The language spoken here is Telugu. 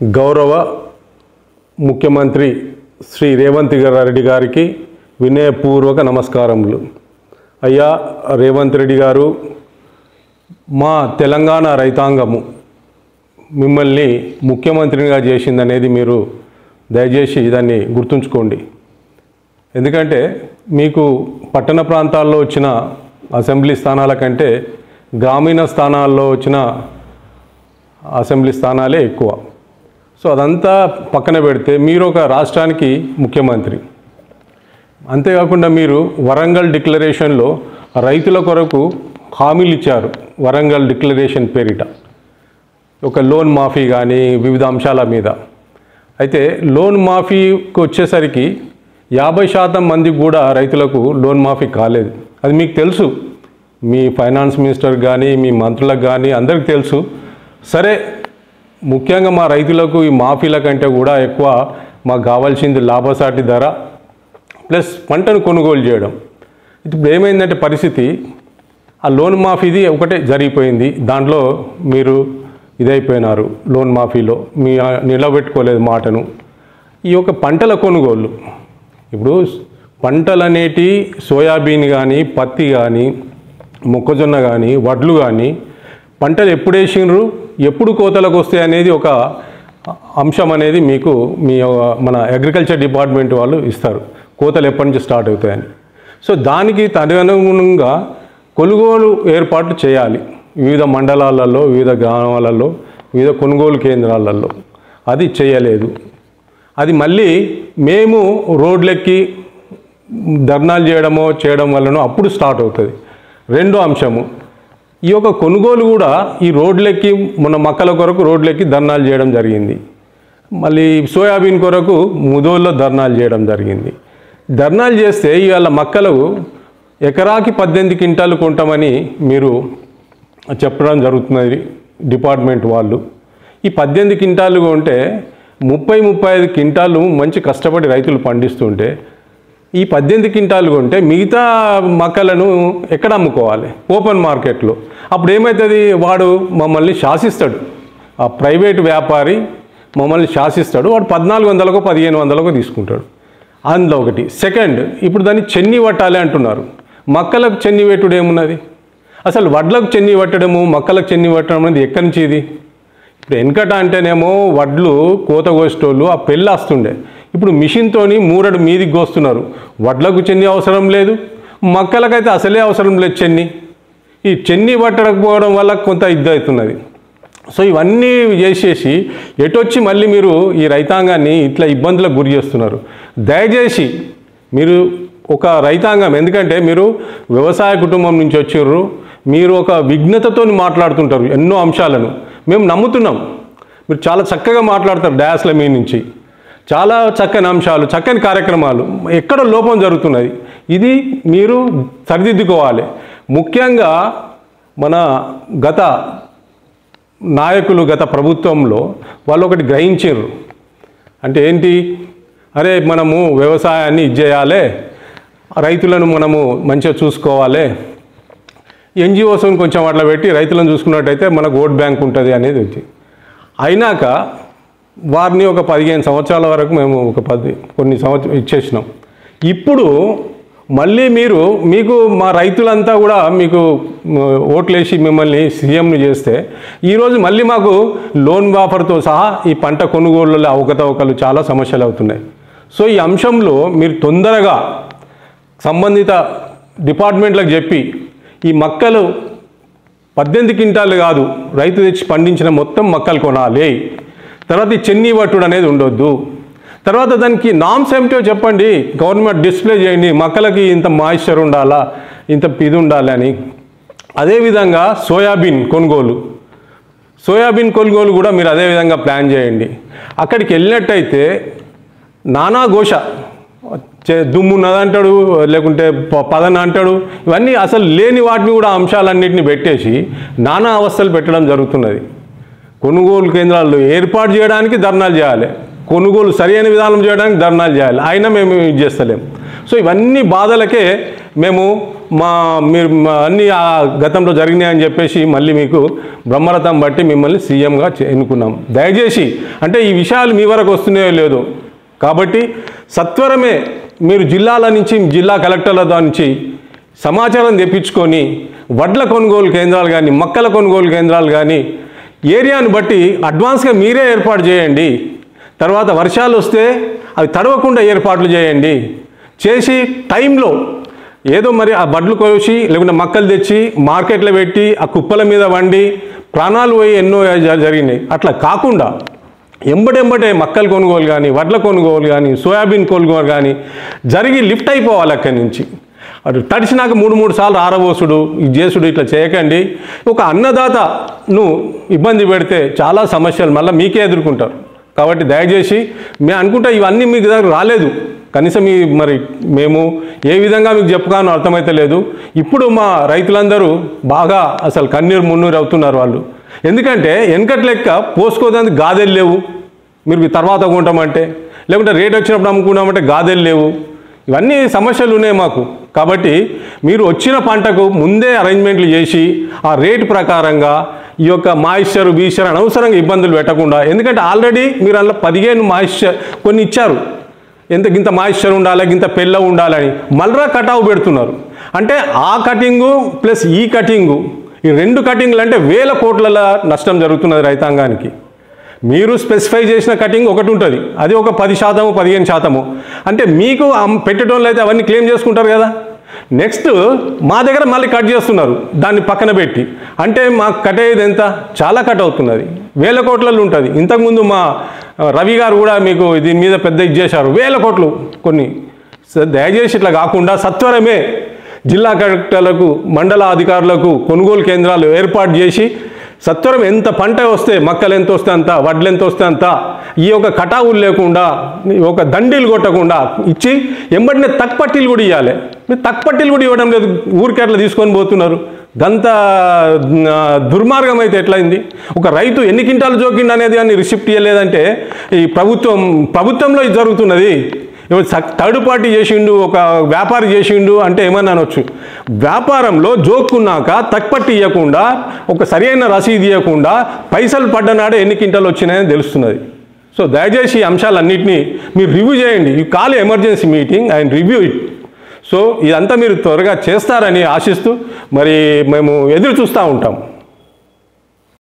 గౌరవ ముఖ్యమంత్రి శ్రీ రేవంత్ రెడ్డి గారికి వినయపూర్వక నమస్కారములు. అయ్యా రేవంత్ రెడ్డి గారు, మా తెలంగాణ రైతాంగము మిమ్మల్ని ముఖ్యమంత్రిగా చేసిందనేది మీరు దయచేసి దాన్ని గుర్తుంచుకోండి. ఎందుకంటే మీకు పట్టణ ప్రాంతాల్లో వచ్చిన అసెంబ్లీ స్థానాల కంటే గ్రామీణ స్థానాల్లో వచ్చిన అసెంబ్లీ స్థానాలే ఎక్కువ. సో అదంతా పక్కన పెడితే మీరు ఒక రాష్ట్రానికి ముఖ్యమంత్రి. అంతేకాకుండా మీరు వరంగల్ డిక్లరేషన్లో రైతుల కొరకు హామీలు ఇచ్చారు. వరంగల్ డిక్లరేషన్ పేరిట ఒక లోన్ మాఫీ కానీ వివిధ అంశాల మీద. అయితే లోన్ మాఫీకి వచ్చేసరికి 50% మందికి కూడా రైతులకు లోన్ మాఫీ కాలేదు. అది మీకు తెలుసు, మీ ఫైనాన్స్ మినిస్టర్ కానీ మీ మంత్రులకు కానీ అందరికీ తెలుసు. సరే, ముఖ్యంగా మా రైతులకు ఈ మాఫీల కంటే కూడా ఎక్కువ మాకు కావాల్సింది లాభసాటి ధర ప్లస్ పంటను కొనుగోలు చేయడం. ఇప్పుడు ఏమైందంటే పరిస్థితి, ఆ లోన్ మాఫీది ఒకటే జరిగిపోయింది. దాంట్లో మీరు ఇదైపోయినారు. లోన్ మాఫీలో మీ నిలబెట్టుకోలేదు మాటను. ఈ యొక్క పంటల కొనుగోలు, ఇప్పుడు పంటలు అనేటి సోయాబీన్ కానీ పత్తి కానీ మొక్కజొన్న కానీ వడ్లు కానీ పంటలు ఎప్పుడు వేసిండ్రు, ఎప్పుడు కోతలకు వస్తాయి అనేది ఒక అంశం అనేది మీకు మన అగ్రికల్చర్ డిపార్ట్మెంట్ వాళ్ళు ఇస్తారు, కోతలు ఎప్పటి నుంచి స్టార్ట్ అవుతాయని. సో దానికి తదనుగుణంగా కొనుగోలు ఏర్పాటు చేయాలి వివిధ మండలాలలో, వివిధ గ్రామాలలో, వివిధ కొనుగోలు కేంద్రాలలో. అది చేయలేదు. అది మళ్ళీ మేము రోడ్లెక్కి ధర్నాలు చేయడం వల్లనో అప్పుడు స్టార్ట్ అవుతుంది. రెండో అంశము, ఈ యొక్క కొనుగోలు కూడా ఈ రోడ్లెక్కి మన మక్కల కొరకు రోడ్లెక్కి ధర్నాలు చేయడం జరిగింది. మళ్ళీ సోయాబీన్ కొరకు ముదోల్లో ధర్నాలు చేయడం జరిగింది. ధర్నాలు చేస్తే ఇవాళ మక్కలు ఎకరాకి 18 క్వింటాలు కొంటామని మీరు చెప్పడం జరుగుతున్నది డిపార్ట్మెంట్ వాళ్ళు. ఈ 18 క్వింటాలు కొంటే 30-35 క్వింటాలు మంచి కష్టపడి రైతులు పండిస్తుంటే ఈ 18 క్వింటాలు కొంటే మిగతా మక్కలను ఎక్కడ అమ్ముకోవాలి? ఓపెన్ మార్కెట్లో. అప్పుడు ఏమవుతుంది, వాడు మమ్మల్ని శాసిస్తాడు. ఆ ప్రైవేటు వ్యాపారి మమ్మల్ని శాసిస్తాడు. వాడు 1400కో 1500కో తీసుకుంటాడు. అందులో ఒకటి. సెకండ్, ఇప్పుడు దాన్ని చెన్ని పట్టాలి అంటున్నారు. మక్కలకు చెన్ని పెట్టుడు ఏమున్నది? అసలు వడ్లకు చెన్ని పట్టడము మక్కలకు చెన్ని పట్టడం అనేది ఎక్కడి నుంచి ఇది? ఇప్పుడు వెనకట అంటేనేమో వడ్లు కోత కోసేటోళ్ళు ఆ పెళ్ళి వస్తుండే. ఇప్పుడు మిషన్తో మూరడు మీదికి కోస్తున్నారు. వడ్లకు చెన్ని అవసరం లేదు, మక్కలకైతే అసలే అవసరం లేదు చెన్ని. ఈ చెన్ని పట్టకపోవడం వల్ల కొంత ఇద్దు అవుతున్నది. సో ఇవన్నీ చేసేసి ఎటొచ్చి మళ్ళీ మీరు ఈ రైతాంగాన్ని ఇట్లా ఇబ్బందులకు గురి చేస్తున్నారు. దయచేసి మీరు ఒక రైతాంగం, ఎందుకంటే మీరు వ్యవసాయ కుటుంబం నుంచి వచ్చారు, మీరు ఒక విఘ్నతతో మాట్లాడుతుంటారు ఎన్నో అంశాలను. మేము నమ్ముతున్నాం, మీరు చాలా చక్కగా మాట్లాడతారు డాస్ల మీ నుంచి. చాలా చక్కని అంశాలు, చక్కని కార్యక్రమాలు. ఎక్కడ లోపం జరుగుతున్నది, ఇది మీరు సరిదిద్దుకోవాలి. ముఖ్యంగా మన గత నాయకులు గత ప్రభుత్వంలో వాళ్ళు ఒకటి గ్రహించారు. అంటే ఏంటి, అరే మనము వ్యవసాయాన్ని ఇచ్చేయాలి, రైతులను మనము మంచిగా చూసుకోవాలి, ఎన్జిఓస్ని కొంచెం అట్లా పెట్టి రైతులను చూసుకున్నట్టయితే మనకు ఓట్ బ్యాంక్ ఉంటుంది అనేది వచ్చి అయినాక వారిని ఒక 15 సంవత్సరాల వరకు మేము కొన్ని సంవత్సరం ఇచ్చేసినాం. ఇప్పుడు మళ్ళీ మీకు మా రైతులంతా కూడా మీకు ఓట్లేసి మిమ్మల్ని సీఎంని చేస్తే ఈరోజు మళ్ళీ మాకు లోన్ ఆఫర్తో సహా ఈ పంట కొనుగోళ్ళలో అవకతవకలు చాలా సమస్యలు అవుతున్నాయి. సో ఈ అంశంలో మీరు తొందరగా సంబంధిత డిపార్ట్మెంట్లకు చెప్పి ఈ మక్కలు 18 క్వింటాలు కాదు, రైతు తెచ్చి పండించిన మొత్తం మక్కలు కొనాలి. తర్వాత ఈ చెన్నీ పట్టుడు అనేది ఉండొద్దు. తర్వాత దానికి నామ్స్ ఏమిటో చెప్పండి, గవర్నమెంట్ డిస్ప్లే చేయండి, మక్కలకి ఇంత మాయిశ్చర్ ఉండాలా, ఇంత ఇది ఉండాలి అని. అదేవిధంగా సోయాబీన్ కొనుగోలు కూడా మీరు అదేవిధంగా ప్లాన్ చేయండి. అక్కడికి వెళ్ళినట్టయితే నానా ఘోష, దుమ్ము ఉన్నదంటాడు, లేకుంటే పదన అంటాడు. ఇవన్నీ అసలు లేని వాటిని కూడా అంశాలన్నింటినీ పెట్టేసి నానా అవస్థలు పెట్టడం జరుగుతున్నది. కొనుగోలు కేంద్రాలు ఏర్పాటు చేయడానికి ధర్నాలు చేయాలి, కొనుగోలు సరైన విధానం చేయడానికి ధర్నాలు చేయాలి, అయినా మేము ఇది చేస్తలేము. సో ఇవన్నీ బాధలకే మేము మీరు అన్నీ ఆ గతంలో జరిగినాయని చెప్పేసి మళ్ళీ మీకు బ్రహ్మరథం బట్టి మిమ్మల్ని సీఎంగా ఎన్నుకున్నాం. దయచేసి అంటే ఈ విషయాలు మీ వరకు వస్తున్నాయో లేదో కాబట్టి సత్వరమే మీరు జిల్లాల నుంచి జిల్లా కలెక్టర్ల నుంచి సమాచారం తెప్పించుకొని వడ్ల కొనుగోలు కేంద్రాలు కానీ మొక్కల కొనుగోలు కేంద్రాలు కానీ ఏరియాను బట్టి అడ్వాన్స్గా మీరే ఏర్పాటు చేయండి. తర్వాత వర్షాలు వస్తే అవి తడవకుండా ఏర్పాట్లు చేయండి. చేసి టైంలో ఏదో మరి ఆ బడ్లు కోసి లేకుంటే మొక్కలు తెచ్చి మార్కెట్లో పెట్టి ఆ కుప్పల మీద వండి ప్రాణాలు పోయి ఎన్నో జరిగినాయి. అట్లా కాకుండా ఎంబటెంబటే మొక్కలు కొనుగోలు కానీ వడ్ల కొనుగోలు కానీ సోయాబీన్ కొనుగోలు కానీ జరిగి లిఫ్ట్ అయిపోవాలి అక్కడి నుంచి. అటు తడిచినాక 3 సార్లు ఆరబోసుడు ఇది చేసుడు ఇట్లా చేయకండి. ఒక అన్నదాతను ఇబ్బంది పెడితే చాలా సమస్యలు మళ్ళీ మీకే ఎదుర్కొంటారు. కాబట్టి దయచేసి మేము అనుకుంటా ఇవన్నీ మీకు దగ్గర రాలేదు, కనీసం మరి మేము ఏ విధంగా మీకు చెప్పుకోనో అర్థమైతే లేదు. ఇప్పుడు మా రైతులందరూ బాగా అసలు కన్నీరు మున్నీరు అవుతున్నారు వాళ్ళు. ఎందుకంటే వెనకటి లెక్క పోసుకోదానికి గాదెలు లేవు, మీరు తర్వాత కొంటామంటే లేకుంటే రేట్ వచ్చినప్పుడు అమ్ముకున్నామంటే గాదెలు లేవు. ఇవన్నీ సమస్యలు ఉన్నాయి మాకు. కాబట్టి మీరు వచ్చిన పంటకు ముందే అరేంజ్మెంట్లు చేసి ఆ రేటు ప్రకారంగా ఈ యొక్క మాయిశ్చర్ బీశ్చర్ అనవసరంగా ఇబ్బందులు పెట్టకుండా, ఎందుకంటే ఆల్రెడీ మీరు అలా 15 మాయిశ్చర్ కొన్ని ఇచ్చారు, ఇంత మాయిశ్చర్ ఉండాలి ఇంత పెళ్ళ ఉండాలని మళ్ళా కటావు పెడుతున్నారు. అంటే ఆ కటింగు ప్లస్ ఈ కటింగు ఈ 2 కటింగ్లు అంటే వేల కోట్ల నష్టం జరుగుతున్నది రైతాంగానికి. మీరు స్పెసిఫై చేసిన కటింగ్ ఒకటి ఉంటుంది, అది ఒక 10% 15%. అంటే మీకు పెట్టేటోళ్ళు అయితే అవన్నీ క్లెయిమ్ చేసుకుంటారు కదా. నెక్స్ట్ మా దగ్గర మళ్ళీ కట్ చేస్తున్నారు దాన్ని పక్కన పెట్టి. అంటే మాకు కట్ అయ్యేది ఎంత, చాలా కట్ అవుతున్నది, వేల కోట్లలో ఉంటుంది. ఇంతకుముందు మా రవి గారు కూడా మీకు దీని మీద పెద్ద ఇది చేశారు, వేల కోట్లు కొన్ని. దయచేసి ఇట్లా కాకుండా సత్వరమే జిల్లా కలెక్టర్లకు మండల అధికారులకు కొనుగోలు కేంద్రాలు ఏర్పాటు చేసి సత్వరం ఎంత పంట వస్తే మొక్కలు ఎంత వస్తే అంత వడ్లు ఎంత వస్తే అంత ఈ యొక్క కటావులు లేకుండా ఒక దండీలు కొట్టకుండా ఇచ్చి ఎంబడినే తక్కుపట్టీలు కూడా ఇవ్వాలి. మీరు తక్కుపట్టీలు కూడా ఇవ్వడం లేదు, ఊరికి అట్లా తీసుకొని పోతున్నారు. గంత దుర్మార్గం అయితే ఎట్లయింది? ఒక రైతు ఎన్ని క్వింటాలు జోకిండు అనేది కానీ రిసిప్ట్ ఇవ్వలేదంటే ఈ ప్రభుత్వంలో ఇది జరుగుతున్నది. థర్డ్ పార్టీ చేసిండు, ఒక వ్యాపారి చేసిండు అంటే ఏమన్నా అనొచ్చు. వ్యాపారంలో జోక్కున్నాక తక్కుపట్టి ఇవ్వకుండా ఒక సరైన రసీదు ఇవ్వకుండా పైసలు పడ్డనాడే ఎన్ని క్వింటాలు వచ్చినాయని తెలుస్తున్నది. సో దయచేసి ఈ అంశాలన్నింటినీ మీరు రివ్యూ చేయండి. You call emergency meeting and review it. So ఇదంతా మీరు త్వరగా చేస్తారని ఆశిస్తూ మరి మేము ఎదురు చూస్తూ ఉంటాం.